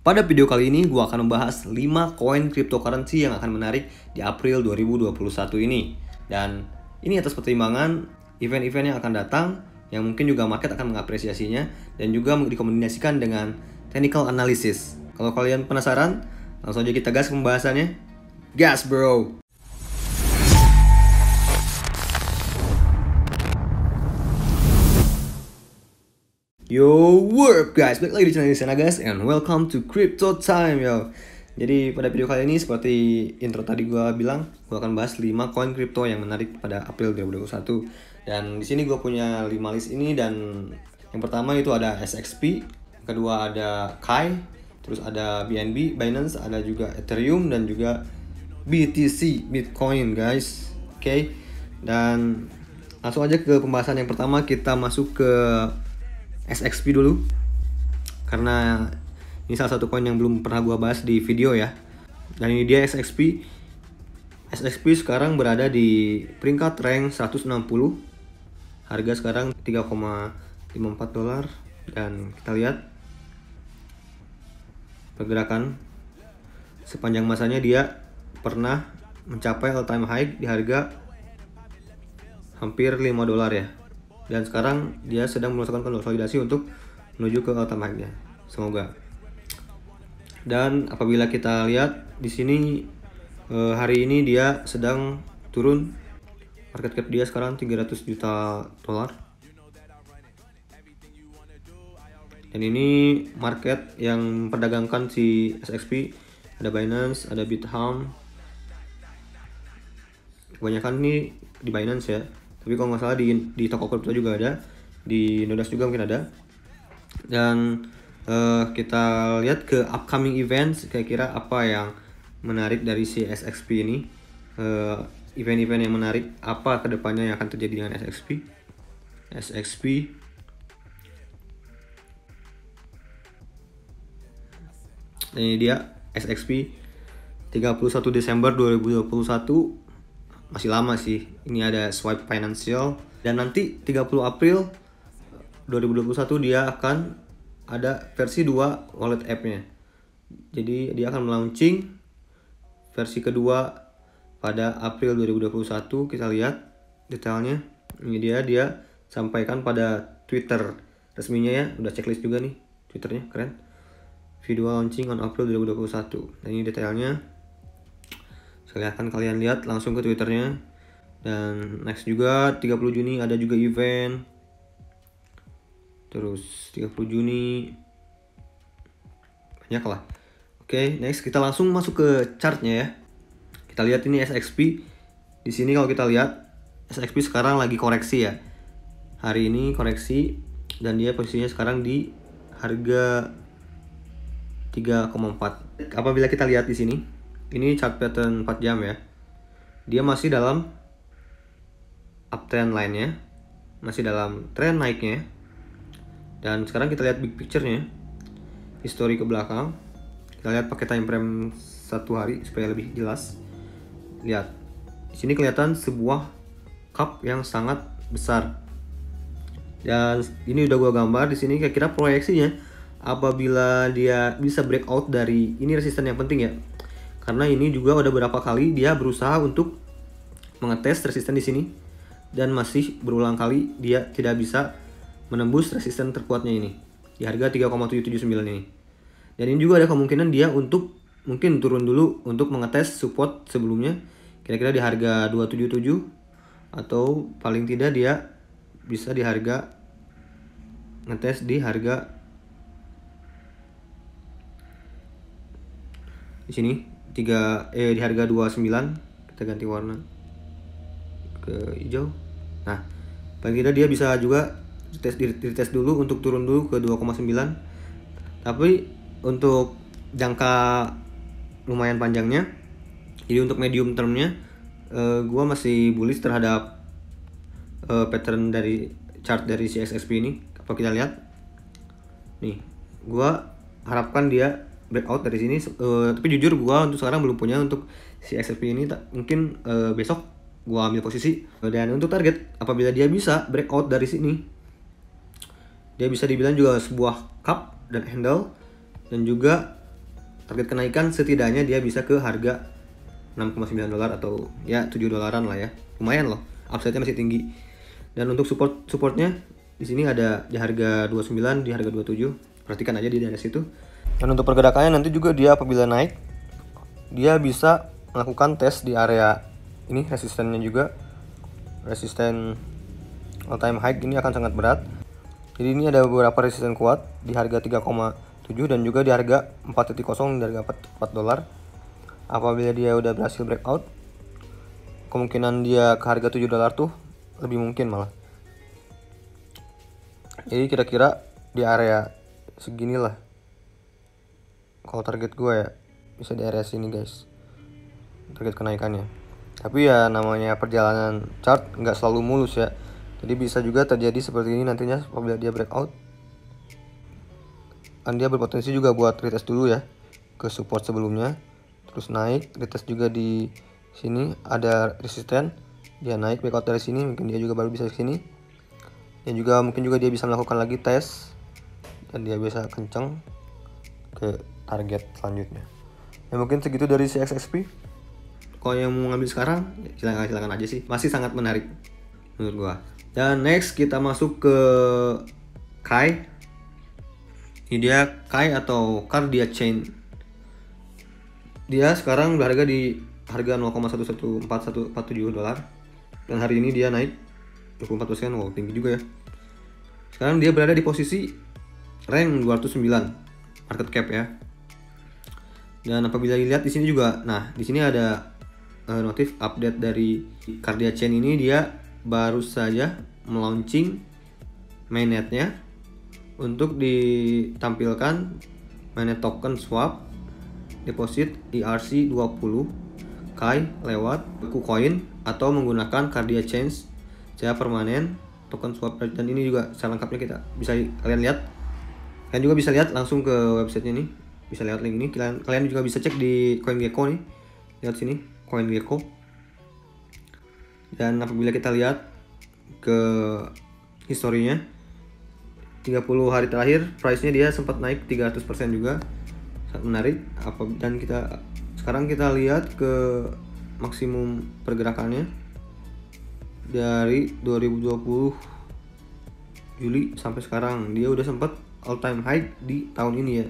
Pada video kali ini gue akan membahas 5 koin cryptocurrency yang akan menarik di April 2021 ini. Dan ini atas pertimbangan event-event yang akan datang, yang mungkin juga market akan mengapresiasinya, dan juga dikombinasikan dengan technical analysis. Kalau kalian penasaran, langsung aja kita gas pembahasannya. Gas bro! Yo, what up guys, balik lagi di channel Sana guys, and welcome to Crypto Time yo. Jadi pada video kali ini seperti intro tadi gue bilang, gue akan bahas 5 koin crypto yang menarik pada April 2021. Dan di sini gue punya 5 list ini, dan yang pertama itu ada SXP, yang kedua ada Kai, terus ada BNB, Binance, ada juga Ethereum, dan juga BTC, Bitcoin guys. Oke. Dan langsung aja ke pembahasan yang pertama, kita masuk ke SXP dulu, karena ini salah satu koin yang belum pernah gua bahas di video ya. Dan ini dia SXP. SXP sekarang berada di peringkat rank 160. Harga sekarang 3,54 dolar, dan kita lihat pergerakan sepanjang masanya. Dia pernah mencapai all time high di harga hampir 5 dolar ya. Dan sekarang dia sedang melakukan konsolidasi untuk menuju ke all time high-nya. Semoga. Dan apabila kita lihat di sini hari ini dia sedang turun. Market cap dia sekarang 300 juta dolar. Dan ini market yang memperdagangkan si SXP. Ada Binance, ada Bithumb. Kebanyakan ini di Binance ya. Tapi kalau nggak salah di toko crypto juga ada, di Nodas juga mungkin ada. Dan kita lihat ke upcoming events, kira-kira apa yang menarik dari si SXP ini. Event-event yang menarik apa kedepannya yang akan terjadi dengan SXP. Dan ini dia SXP 31 Desember 2021. Masih lama sih. Ini ada Swipe Financial, dan nanti 30 April 2021 dia akan ada versi 2 wallet app-nya. Jadi dia akan melaunching versi kedua pada April 2021. Kita lihat detailnya. Ini dia sampaikan pada Twitter resminya ya. Udah checklist juga nih Twitternya, keren. Video launching on April 2021. Dan ini detailnya. Silahkan kalian lihat langsung ke Twitternya. Dan next juga 30 Juni ada juga event. Terus 30 Juni banyak lah. Oke, next kita langsung masuk ke chartnya ya. Kita lihat ini SXP. Di sini kalau kita lihat SXP sekarang lagi koreksi ya. Hari ini koreksi, dan dia posisinya sekarang di harga 3,4. Apabila kita lihat di sini, ini chart pattern 4 jam ya. Dia masih dalam uptrend line-nya, masih dalam tren naiknya. Dan sekarang kita lihat big picture-nya, history ke belakang. Kita lihat pakai time frame 1 hari supaya lebih jelas. Lihat, di sini kelihatan sebuah cup yang sangat besar. Dan ini udah gua gambar di sini kira-kira proyeksinya apabila dia bisa breakout dari ini resisten yang penting ya. Karena ini juga udah beberapa kali dia berusaha untuk mengetes resisten di sini, dan masih berulang kali dia tidak bisa menembus resisten terkuatnya ini di harga 3,779 ini. Dan ini juga ada kemungkinan dia untuk mungkin turun dulu untuk mengetes support sebelumnya, kira-kira di harga 277, atau paling tidak dia bisa di harga ngetes di harga di sini di harga 29. Kita ganti warna ke hijau. Nah, paling tidak dia bisa juga dites dulu untuk turun dulu ke 2,9. Tapi untuk jangka lumayan panjangnya, jadi untuk medium termnya gua masih bullish terhadap pattern dari chart dari si SXP ini. Apa kita lihat nih, gua harapkan dia breakout dari sini, tapi jujur gua untuk sekarang belum punya untuk si SXP ini. Mungkin besok gua ambil posisi. Dan untuk target, apabila dia bisa breakout dari sini, dia bisa dibilang juga sebuah cup dan handle, dan juga target kenaikan setidaknya dia bisa ke harga 6,9 dolar atau ya 7 dolaran lah ya. Lumayan loh, upside-nya masih tinggi. Dan untuk supportnya di sini ada di harga 29, di harga 27. Perhatikan aja di daerah situ. Dan untuk pergerakannya nanti juga dia apabila naik, dia bisa melakukan tes di area ini, resistennya juga. Resisten all time high ini akan sangat berat. Jadi ini ada beberapa resisten kuat di harga 3,7 dan juga di harga 4.0 di harga 4 dolar. Apabila dia udah berhasil breakout, kemungkinan dia ke harga 7 dolar tuh lebih mungkin malah. Jadi kira-kira di area seginilah kalau target gue ya, bisa di area sini guys target kenaikannya. Tapi ya namanya perjalanan chart nggak selalu mulus ya, jadi bisa juga terjadi seperti ini nantinya apabila dia breakout. Dan dia berpotensi juga buat retest dulu ya ke support sebelumnya, terus naik retest juga di sini ada resisten, dia naik breakout dari sini, mungkin dia juga baru bisa ke sini. Dan juga mungkin juga dia bisa melakukan lagi tes dan dia bisa kencang ke target selanjutnya. Ya mungkin segitu dari CXSP. Kalau yang mau ngambil sekarang silakan aja sih, masih sangat menarik menurut gua. Dan next kita masuk ke KAI. Ini dia KAI atau Cardia Chain. Dia sekarang berharga di harga 0,114147 dolar dan hari ini dia naik 24%. Wow, tinggi juga ya. Sekarang dia berada di posisi rank 209 market cap ya. Dan apabila dilihat di sini juga, nah di sini ada notif update dari Cardia Chain ini, dia baru saja melaunching mainnetnya untuk ditampilkan mainnet token swap deposit ERC20 KAI lewat KuCoin atau menggunakan Cardia Chain secara permanen token swap. Dan ini juga secara lengkapnya kita bisa kalian lihat. Kalian juga bisa lihat langsung ke websitenya nih, bisa lihat link ini. Kalian juga bisa cek di CoinGecko nih, lihat sini CoinGecko. Dan apabila kita lihat ke historinya 30 hari terakhir, price-nya dia sempat naik 300% juga, sangat menarik. Dan sekarang kita lihat ke maksimum pergerakannya dari 2020 Juli sampai sekarang, dia udah sempat all time high di tahun ini ya,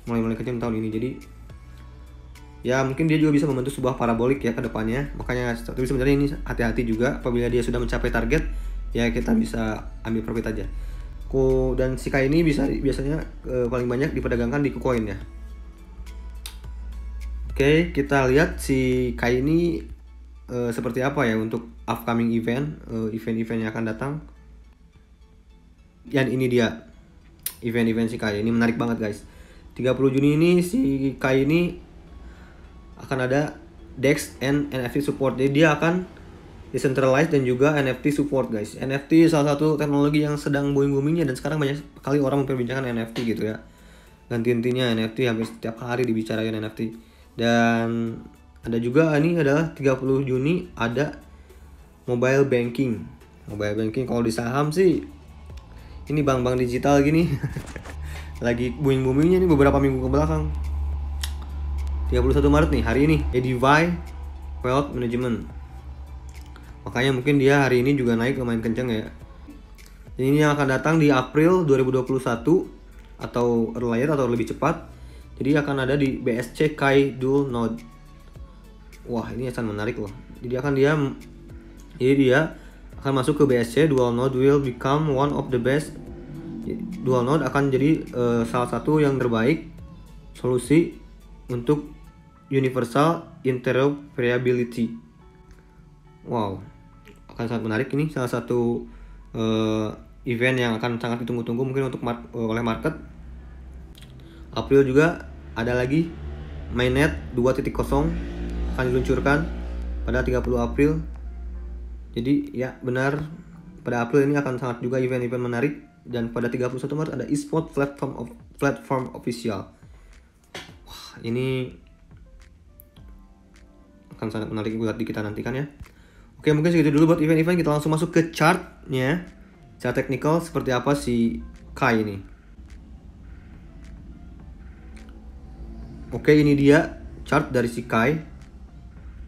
mulai kencang tahun ini. Jadi ya mungkin dia juga bisa membentuk sebuah parabolik ya ke depannya. Makanya tapi sebenarnya ini hati-hati juga, apabila dia sudah mencapai target ya kita bisa ambil profit aja. Dan si KAI ini biasanya paling banyak diperdagangkan di KuCoin ya. Oke, kita lihat si KAI ini seperti apa ya untuk upcoming event yang akan datang. Dan ini dia event si KAI ini, menarik banget guys. 30 Juni ini si KAI ini akan ada DEX and NFT support. Jadi dia akan decentralized dan juga NFT support guys. NFT salah satu teknologi yang sedang booming-boomingnya, dan sekarang banyak sekali orang memperbincangkan NFT gitu ya. Ganti-gantinya NFT, hampir setiap hari dibicarain NFT. Dan ada juga ini adalah 30 Juni ada mobile banking. Mobile banking kalau di saham sih ini bank-bank digital gini lagi booming-boomingnya nih beberapa minggu ke belakang. 31 Maret nih, hari ini, Edivy Wealth Management. Makanya mungkin dia hari ini juga naik lumayan kenceng ya. Ini yang akan datang di April 2021 atau earlier atau lebih cepat. Jadi akan ada di BSC KAI Dual Node. Wah, ini akan menarik loh. Jadi dia akan masuk ke BSC. Dual Node will become one of the best. Dual Node akan jadi salah satu yang terbaik solusi untuk universal interoperability. Wow, akan sangat menarik. Ini salah satu event yang akan sangat ditunggu-tunggu mungkin untuk oleh market. April juga ada lagi mainnet 2.0 akan diluncurkan pada 30 April. Jadi ya benar, pada April ini akan sangat juga event-event menarik. Dan pada 31 Maret ada eSport platform official. Wah, ini akan sangat menarik buat kita nantikan ya. Oke, mungkin segitu dulu buat event-event. Kita langsung masuk ke chartnya. Chart technical seperti apa si KAI ini. Oke, ini dia chart dari si Kai.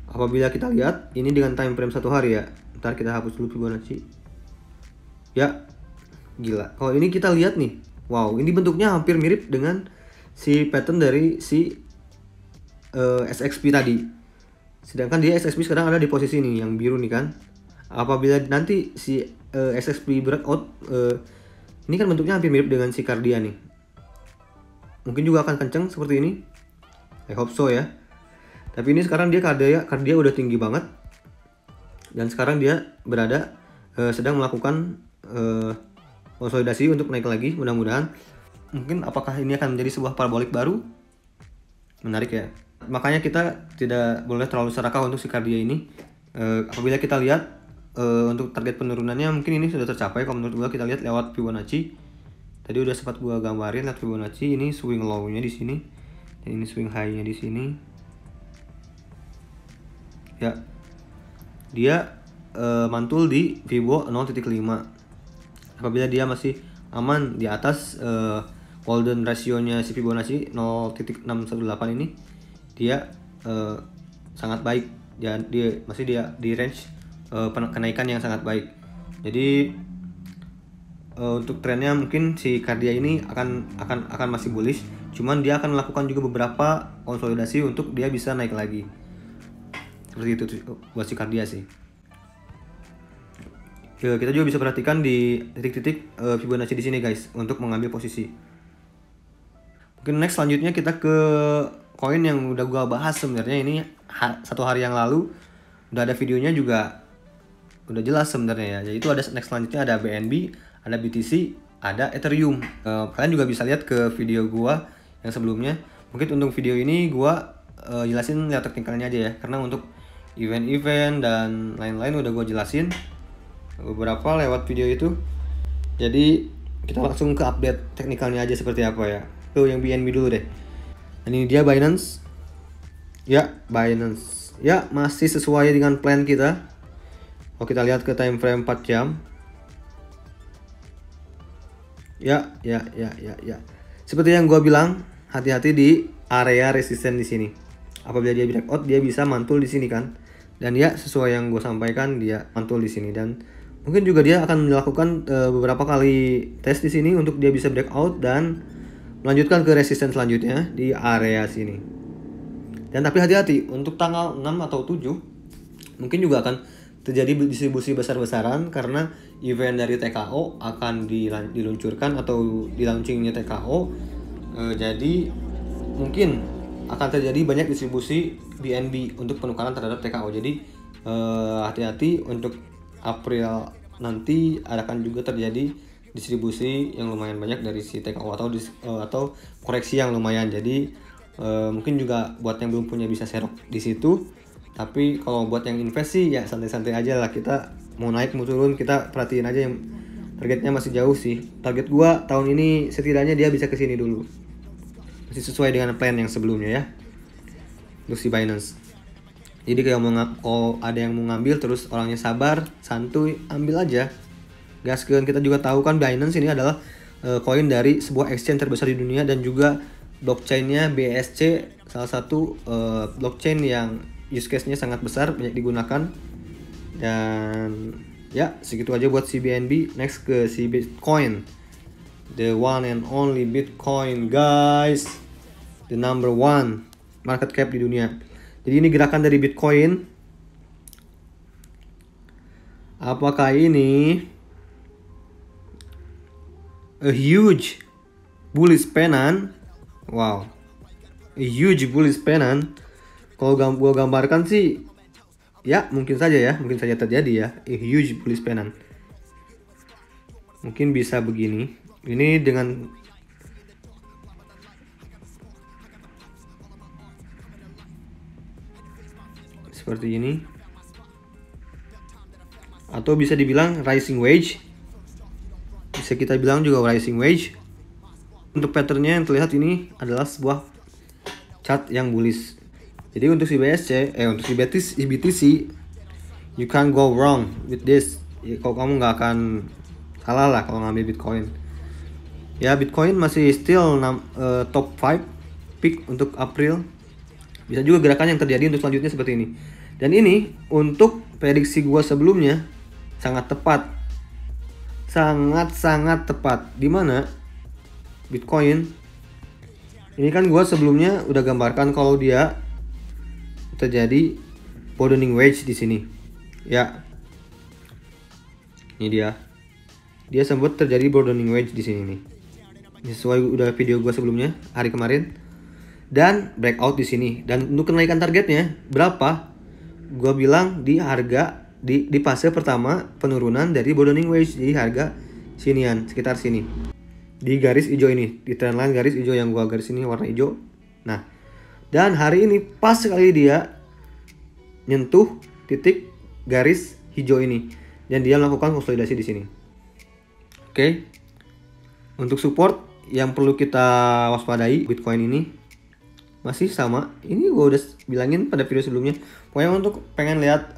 Apabila kita lihat ini dengan time frame 1 hari ya. Ntar kita hapus dulu Fibonacci. Ya, gila. Kalau ini kita lihat nih, wow, ini bentuknya hampir mirip dengan si pattern dari si SXP tadi. Sedangkan dia SXP sekarang ada di posisi ini yang biru nih kan. Apabila nanti si SXP breakout, ini kan bentuknya hampir mirip dengan si Cardia nih. Mungkin juga akan kenceng seperti ini. I hope so ya. Tapi ini sekarang dia Cardia udah tinggi banget. Dan sekarang dia berada sedang melakukan konsolidasi untuk naik lagi, mudah-mudahan. Mungkin apakah ini akan menjadi sebuah parabolik baru? Menarik ya. Makanya kita tidak boleh terlalu serakah untuk si Cardia ini. Apabila kita lihat untuk target penurunannya mungkin ini sudah tercapai. Kalau menurut gua kita lihat lewat Fibonacci. Tadi udah sempat gua gambarin lewat Fibonacci. Ini swing low-nya di sini dan ini swing high-nya di sini. Ya. Dia mantul di Fibo 0.5. Apabila dia masih aman di atas golden ratio-nya si Fibonacci 0.618 ini, dia sangat baik. Dia masih di range kenaikan yang sangat baik. Jadi untuk trennya mungkin si Cardia ini akan masih bullish, cuman dia akan melakukan juga beberapa konsolidasi untuk dia bisa naik lagi. Seperti itu buat si Cardia sih. Kita juga bisa perhatikan di titik-titik Fibonacci di sini guys untuk mengambil posisi. Mungkin next selanjutnya kita ke koin yang udah gua bahas sebenarnya. Ini 1 hari yang lalu udah ada videonya juga, udah jelas sebenarnya ya. Yaitu ada next selanjutnya ada BNB, ada BTC, ada Ethereum. Kalian juga bisa lihat ke video gua yang sebelumnya. Mungkin untuk video ini gua jelasin lihat teknikalnya aja ya, karena untuk event-event dan lain-lain udah gua jelasin beberapa lewat video itu. Jadi kita langsung ke update teknikalnya aja seperti apa ya. Tuh yang BNB dulu deh. Dan ini dia Binance. Ya, Binance. Ya, masih sesuai dengan plan kita. Kalau kita lihat ke time frame 4 jam. Ya. Seperti yang gua bilang, hati-hati di area resisten di sini. Apabila dia breakout, dia bisa mantul di sini kan. Dan ya, sesuai yang gue sampaikan, dia mantul di sini. Dan mungkin juga dia akan melakukan beberapa kali tes di sini untuk dia bisa breakout dan melanjutkan ke resisten selanjutnya di area sini. Dan tapi hati-hati untuk tanggal 6 atau 7 mungkin juga akan terjadi distribusi besar-besaran karena event dari TKO akan diluncurkan atau di launchingnya TKO. Jadi mungkin akan terjadi banyak distribusi BNB untuk penukaran terhadap TKO. Jadi hati-hati untuk April nanti akan juga terjadi distribusi yang lumayan banyak dari si TKO atau koreksi yang lumayan. Jadi mungkin juga buat yang belum punya bisa serok di situ. Tapi kalau buat yang invest sih ya santai-santai aja lah. Kita mau naik mau turun kita perhatiin aja, yang targetnya masih jauh sih. Target gua tahun ini setidaknya dia bisa kesini dulu. Masih sesuai dengan plan yang sebelumnya ya. Untuk si Binance. Jadi kalau ada yang mau ngambil terus orangnya sabar, santuy, ambil aja. Gaskeun. Kita juga tahu kan Binance ini adalah koin dari sebuah exchange terbesar di dunia dan juga blockchainnya BSC, salah satu blockchain yang use case-nya sangat besar, banyak digunakan. Dan ya segitu aja buat si BNB. Next ke si Bitcoin, the one and only Bitcoin guys, the number one market cap di dunia. Jadi ini gerakan dari Bitcoin. Apakah ini a huge bullish pennant? Wow, a huge bullish pennant. Kalau gua gambarkan sih, ya mungkin saja terjadi ya, a huge bullish pennant. Mungkin bisa begini. Ini dengan seperti ini, atau bisa dibilang rising wedge. Bisa kita bilang juga rising wedge. Untuk patternnya yang terlihat ini adalah sebuah chart yang bullish. Jadi untuk si BSC, untuk si BTC, you can't go wrong with this. Ya, kalau kamu nggak akan salah lah kalau ngambil Bitcoin. Ya Bitcoin masih still top 5 peak untuk April. Bisa juga gerakan yang terjadi untuk selanjutnya seperti ini. Dan ini untuk prediksi gua sebelumnya sangat tepat. Sangat tepat. Dimana Bitcoin ini kan gua sebelumnya udah gambarkan kalau dia terjadi broadening wedge di sini. Ya. Ini dia. Dia sempat terjadi broadening wedge di sini nih. Sesuai udah video gua sebelumnya hari kemarin. Dan breakout di sini. Dan untuk kenaikan targetnya berapa? Gua bilang di harga di fase pertama penurunan dari broadening wedge di harga sinian, sekitar sini. Di garis hijau ini, di trendline garis hijau yang gua garis ini warna hijau. Nah, dan hari ini pas sekali dia nyentuh titik garis hijau ini dan dia melakukan konsolidasi di sini. Oke. Untuk support yang perlu kita waspadai Bitcoin ini masih sama. Ini gue udah bilangin pada video sebelumnya. Pokoknya untuk pengen lihat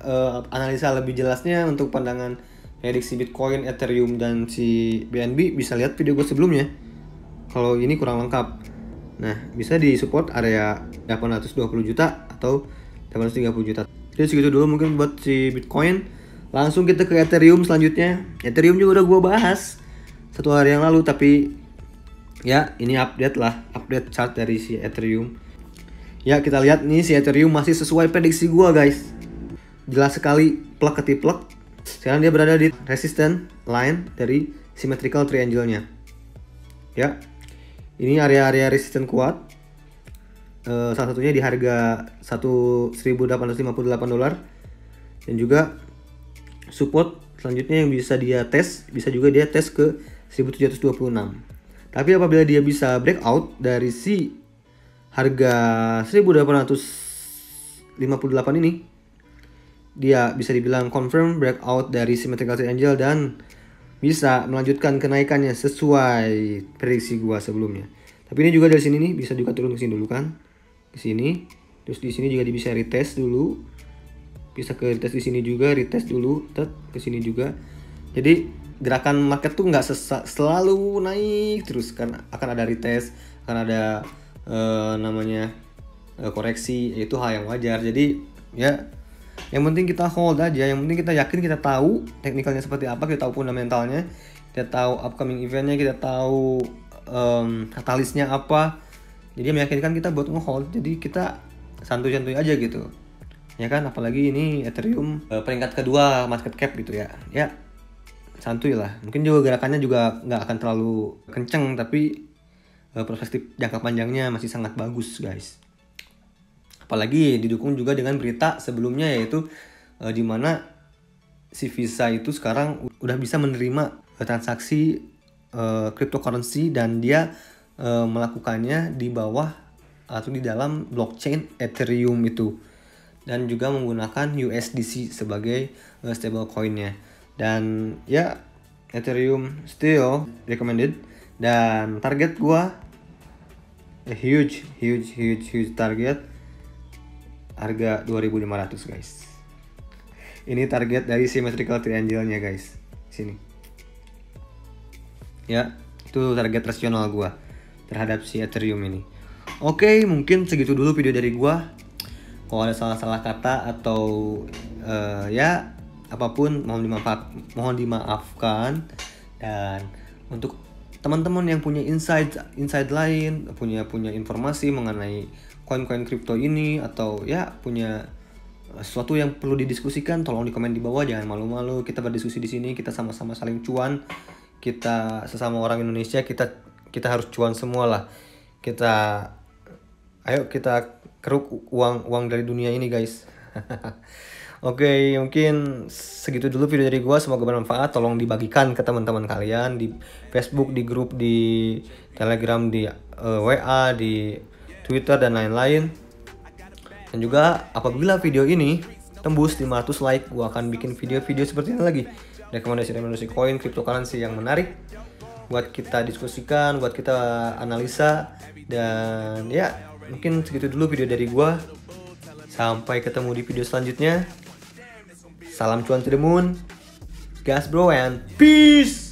analisa lebih jelasnya untuk pandangan prediksi Bitcoin, Ethereum, dan si BNB bisa lihat video gue sebelumnya. Kalau ini kurang lengkap. Nah, bisa di support area 820 juta atau 830 juta. Jadi segitu dulu mungkin buat si Bitcoin. Langsung kita ke Ethereum selanjutnya. Ethereum juga udah gue bahas 1 hari yang lalu, tapi ya ini update chart dari si Ethereum. Ya kita lihat nih si Ethereum masih sesuai prediksi gua guys. Jelas sekali plek ketiplek. Sekarang dia berada di resistance line dari symmetrical triangle-nya. Ya. Ini area-area resistance kuat. Salah satunya di harga 1.858 dolar. Dan juga support selanjutnya yang bisa dia tes, bisa juga dia tes ke 1726. Tapi apabila dia bisa breakout dari si harga 1858 ini, dia bisa dibilang confirm breakout dari symmetrical triangle dan bisa melanjutkan kenaikannya sesuai prediksi gua sebelumnya. Tapi ini juga dari sini nih bisa juga turun ke sini dulu kan. Ke sini. Terus di sini juga dia bisa retest dulu. Bisa ke retest di sini juga, retest dulu, ke sini juga. Jadi gerakan market tuh nggak selalu naik terus, karena akan ada retest, akan ada koreksi, itu hal yang wajar. Jadi ya yang penting kita hold aja, yang penting kita yakin, kita tahu teknikalnya seperti apa, kita tahu fundamentalnya, kita tahu upcoming eventnya, kita tahu katalisnya apa. Jadi meyakinkan kita buat nge-hold. Jadi kita santuy-santuy aja gitu ya kan, apalagi ini Ethereum peringkat kedua market cap gitu ya. Ya santuy lah. Mungkin juga gerakannya juga nggak akan terlalu kenceng, tapi perspektif jangka panjangnya masih sangat bagus guys. Apalagi didukung juga dengan berita sebelumnya, yaitu dimana si Visa itu sekarang udah bisa menerima transaksi cryptocurrency dan dia melakukannya di bawah atau di dalam blockchain Ethereum itu, dan juga menggunakan USDC sebagai stable coinnya. Dan ya Ethereum still recommended, dan target gua huge target harga 2.500 guys. Ini target dari symmetrical triangle-nya guys. Sini. Ya, itu target rasional gua terhadap si Ethereum ini. Oke, mungkin segitu dulu video dari gua. Kalau ada salah-salah kata atau ya apapun mohon dimaafkan. Dan untuk teman-teman yang punya insight lain, punya informasi mengenai koin-koin kripto ini, atau ya punya sesuatu yang perlu didiskusikan, tolong di komen di bawah, jangan malu-malu. Kita berdiskusi di sini, kita sama-sama saling cuan. Kita sesama orang Indonesia, kita harus cuan semua lah. Ayo kita keruk uang dari dunia ini guys. Oke, mungkin segitu dulu video dari gua. Semoga bermanfaat. Tolong dibagikan ke teman-teman kalian di Facebook, di grup, di Telegram, di WA, di Twitter dan lain-lain. Dan juga apabila video ini tembus 500 like, gua akan bikin video-video seperti ini lagi. Rekomendasi koin cryptocurrency yang menarik buat kita diskusikan, buat kita analisa. Dan ya, mungkin segitu dulu video dari gua. Sampai ketemu di video selanjutnya. Salam cuan to the moon, gas bro, and peace.